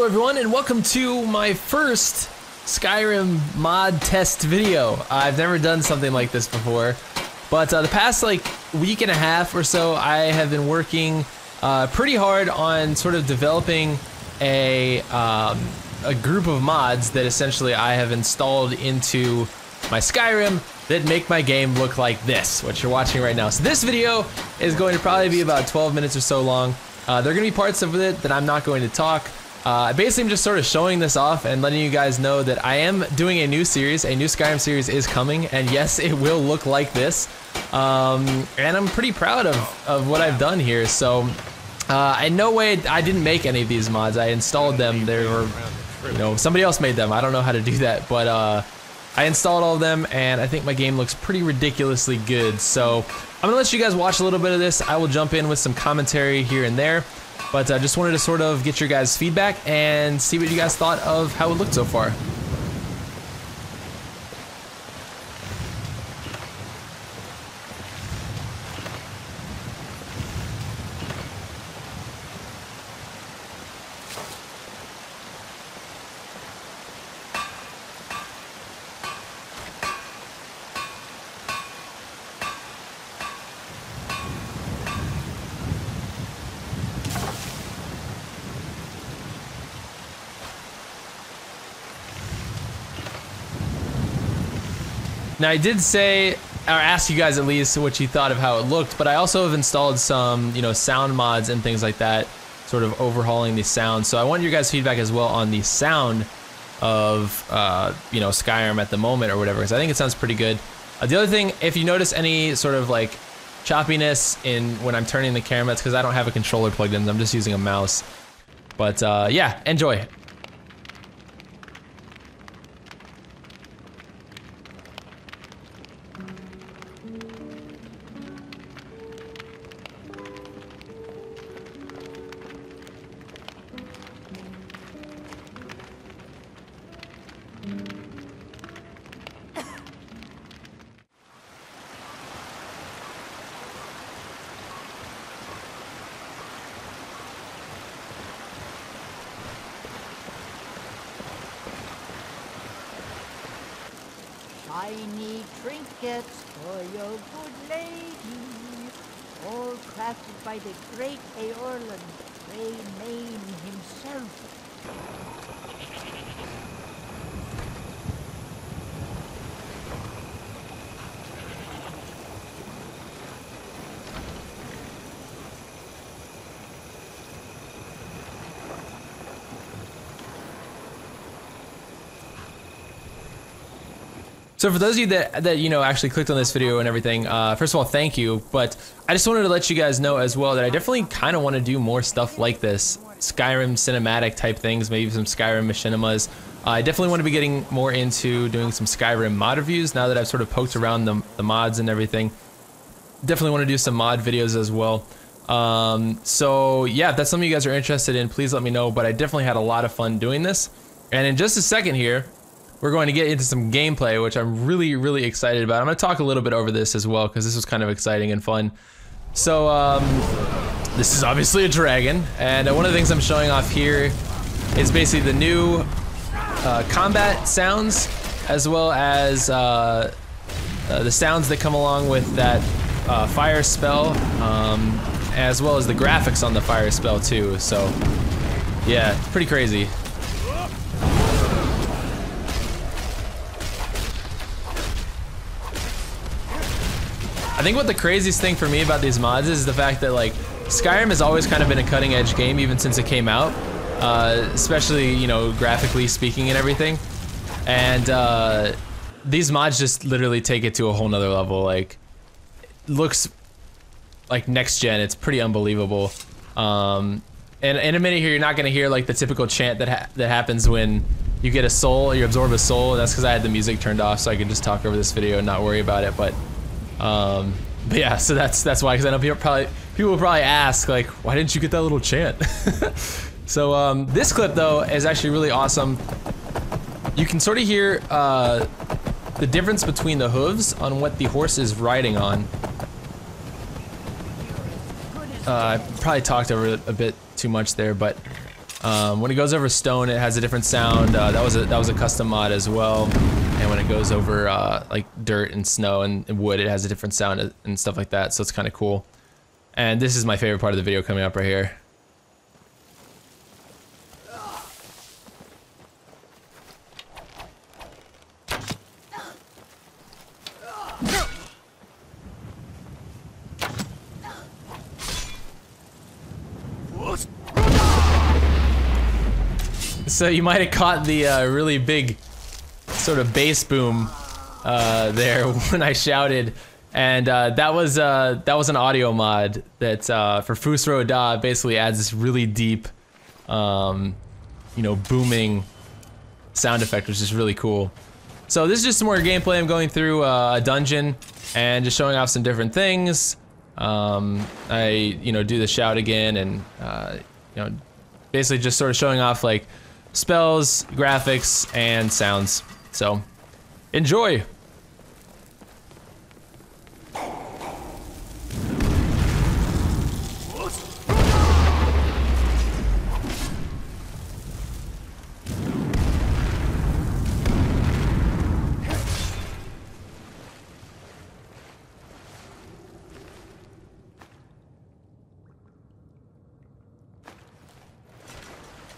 Hello everyone and welcome to my first Skyrim mod test video. I've never done something like this before, but the past week and a half or so I have been working pretty hard on sort of developing a group of mods that essentially I have installed into my Skyrim that make my game look like this, what you're watching right now. So this video is going to probably be about 12 minutes or so long. There are going to be parts of it that I'm not going to talk. Basically, I'm just sort of showing this off and letting you guys know that I am doing a new series. A new Skyrim series is coming, and yes, it will look like this. And I'm pretty proud of what I've done here. So, in no way, I didn't make any of these mods. I installed them. They were, somebody else made them. I don't know how to do that, but I installed all of them, and I think my game looks pretty ridiculously good. So, I'm gonna let you guys watch a little bit of this. I will jump in with some commentary here and there. But I just wanted to sort of get your guys' feedback and see what you guys thought of how it looked so far. Now I did say, or ask you guys at least what you thought of how it looked, but I also have installed some, sound mods and things like that, sort of overhauling the sound. So I want your guys' feedback as well on the sound of, Skyrim at the moment or whatever, because I think it sounds pretty good. The other thing, if you notice any sort of choppiness in when I'm turning the camera, it's because I don't have a controller plugged in. I'm just using a mouse. But yeah, enjoy. Shiny trinkets for your good lady, all crafted by the great Eorlund, Main himself. So for those of you that actually clicked on this video and everything, first of all, thank you. But I just wanted to let you guys know as well that I definitely kind of want to do more stuff like this, Skyrim cinematic type things, maybe some Skyrim machinimas. I definitely want to be getting more into doing some Skyrim mod reviews now that I've sort of poked around the mods and everything. Definitely want to do some mod videos as well. So yeah, if that's something you guys are interested in, please let me know. But I definitely had a lot of fun doing this. And in just a second here, we're going to get into some gameplay, which I'm really, really excited about. I'm going to talk a little bit over this as well, because this was kind of exciting and fun. So, this is obviously a dragon, and one of the things I'm showing off here is basically the new combat sounds, as well as the sounds that come along with that fire spell, as well as the graphics on the fire spell too. So, yeah, it's pretty crazy. I think what the craziest thing for me about these mods is the fact that Skyrim has always kind of been a cutting edge game even since it came out, especially graphically speaking and everything, and these mods just literally take it to a whole nother level. It looks like next gen. It's pretty unbelievable. And in a minute here, you're not gonna hear the typical chant that happens when you get a soul, you absorb a soul. That's because I had the music turned off so I could just talk over this video and not worry about it. But yeah, so that's why, because I know people will probably ask why didn't you get that little chant? So this clip though is actually really awesome. You can sort of hear the difference between the hooves on what the horse is riding on. I probably talked over it a bit too much there, but When it goes over stone, it has a different sound. That was a custom mod as well. And when it goes over like dirt and snow and wood, it has a different sound and stuff like that. So it's kind of cool. And this is my favorite part of the video coming up right here. So you might have caught the really big sort of bass boom there when I shouted, and that was an audio mod that for Fusro Da basically adds this really deep, you know, booming sound effect, which is really cool. So this is just some more gameplay. I'm going through a dungeon and just showing off some different things. I do the shout again and basically just sort of showing off like spells, graphics, and sounds. So, enjoy!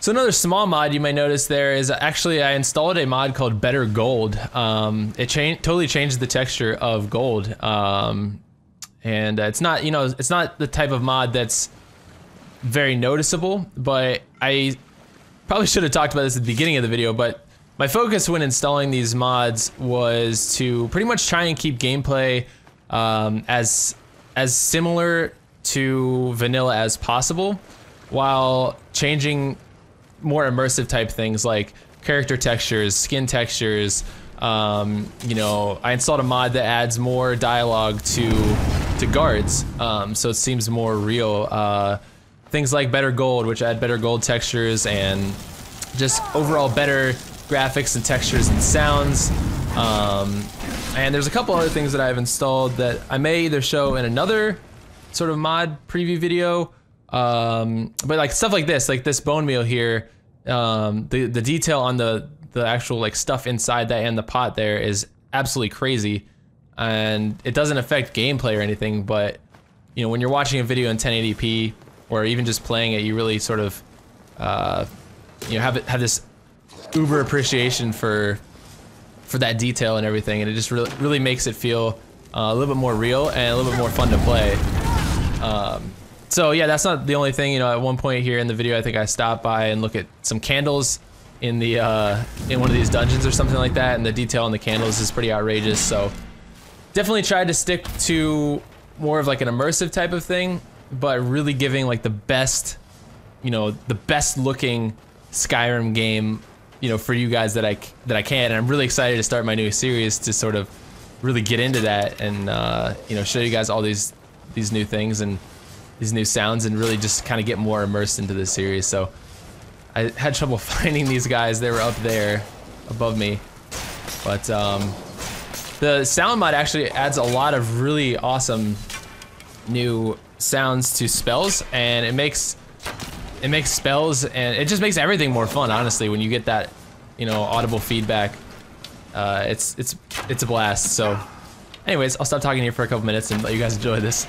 So another small mod you might notice there is actually I installed a mod called Better Gold. It totally changed the texture of gold, and it's not it's not the type of mod that's very noticeable. But I probably should have talked about this at the beginning of the video. But my focus when installing these mods was to pretty much try and keep gameplay as similar to vanilla as possible, while changing more immersive type things like character textures, skin textures. I installed a mod that adds more dialogue to guards, so it seems more real. Things like Better Gold, which add better gold textures and just overall better graphics and textures and sounds. And there's a couple other things that I've installed that I may either show in another sort of mod preview video. But like stuff like this bone meal here, the detail on the actual like stuff inside that and the pot there is absolutely crazy, and it doesn't affect gameplay or anything. But when you're watching a video in 1080p or even just playing it, you really sort of have this uber appreciation for that detail and everything, and it just really makes it feel a little bit more real and a little bit more fun to play. So yeah, that's not the only thing. At one point here in the video, I think I stopped by and look at some candles in the in one of these dungeons or something like that, and the detail on the candles is pretty outrageous. So definitely tried to stick to more of like an immersive type of thing, but really giving like the best, the best looking Skyrim game, for you guys that I can. And I'm really excited to start my new series to sort of really get into that and show you guys all these new things and these new sounds, and really just kind of get more immersed into this series. So I had trouble finding these guys. They were up there above me, but the sound mod actually adds a lot of really awesome new sounds to spells, and it makes spells, and it just makes everything more fun, honestly, when you get that audible feedback. It's a blast. So anyways, I'll stop talking here for a couple minutes and let you guys enjoy this.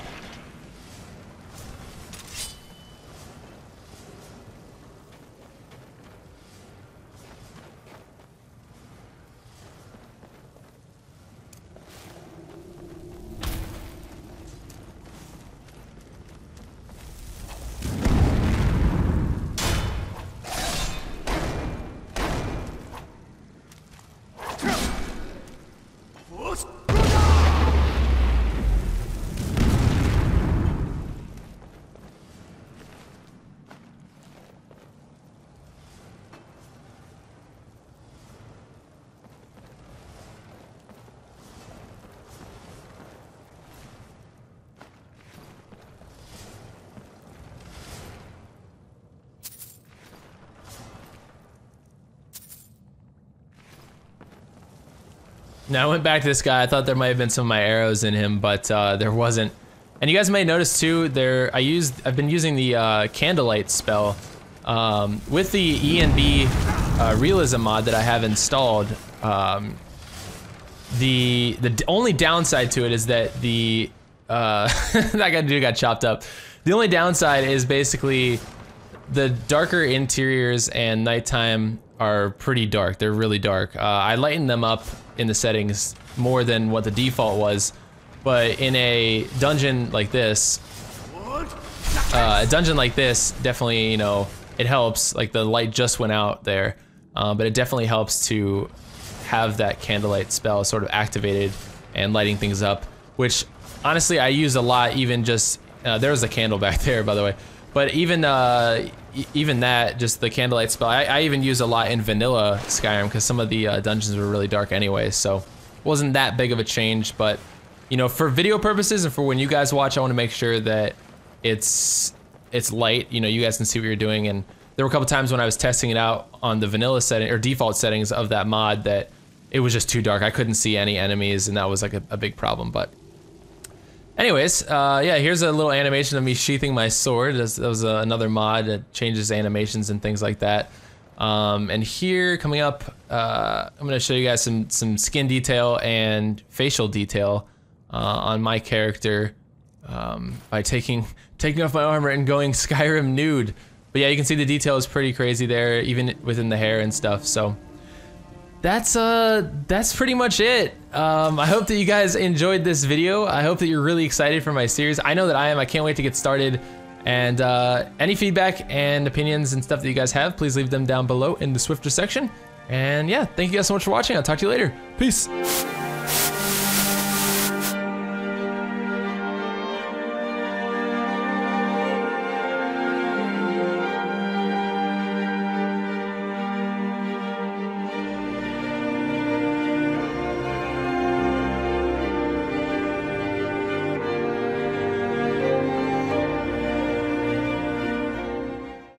Now I went back to this guy. I thought there might have been some of my arrows in him, but there wasn't. And you guys may notice too, I've been using the candlelight spell With the E and B realism mod that I have installed, the only downside to it is that the that dude got chopped up. The only downside is basically the darker interiors and nighttime are pretty dark. They're really dark. I lightened them up in the settings more than what the default was, but in a dungeon like this, definitely, you know, it helps. Like the light just went out there, but it definitely helps to have that candlelight spell sort of activated and lighting things up, which honestly I use a lot. Even just there was a candle back there, by the way, but even that, just the candlelight spell, I even use a lot in vanilla Skyrim because some of the dungeons were really dark anyway, so it wasn't that big of a change. But you know, for video purposes and for when you guys watch, I want to make sure that it's light, you know, you guys can see what you're doing. And there were a couple times when I was testing it out on the vanilla setting or default settings of that mod that it was just too dark. I couldn't see any enemies, and that was like a big problem. But anyways, yeah, here's a little animation of me sheathing my sword. That was another mod that changes animations and things like that. And here, coming up, I'm gonna show you guys some skin detail and facial detail on my character by taking off my armor and going Skyrim nude. But yeah, you can see the detail is pretty crazy there, even within the hair and stuff. So that's pretty much it. I hope that you guys enjoyed this video. I hope that you're really excited for my series. I know that I am. I can't wait to get started. And any feedback and opinions and stuff that you guys have, please leave them down below in the Swifter section. And yeah, thank you guys so much for watching. I'll talk to you later. Peace.